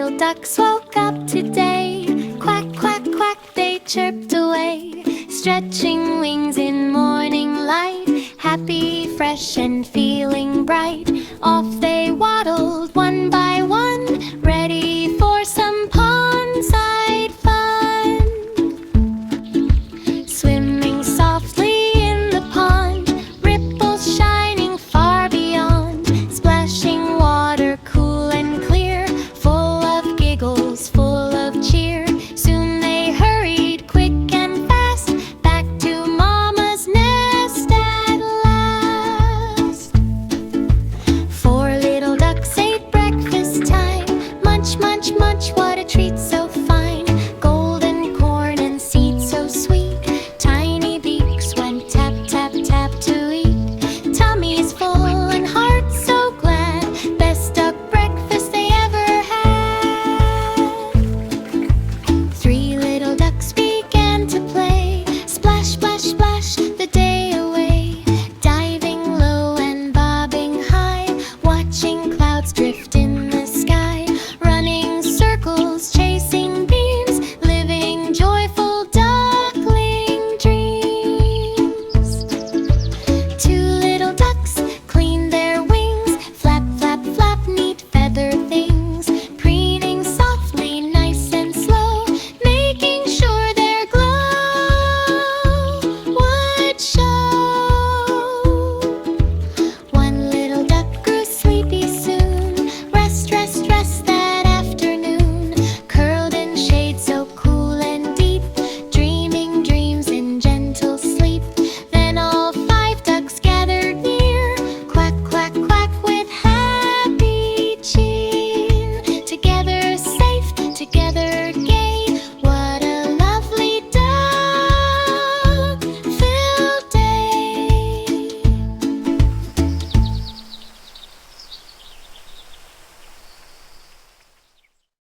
little ducks woke up today. Quack, quack, quack, they chirped away, stretching wings in morning light. Happy, fresh, and feeling bright, off they waddled one by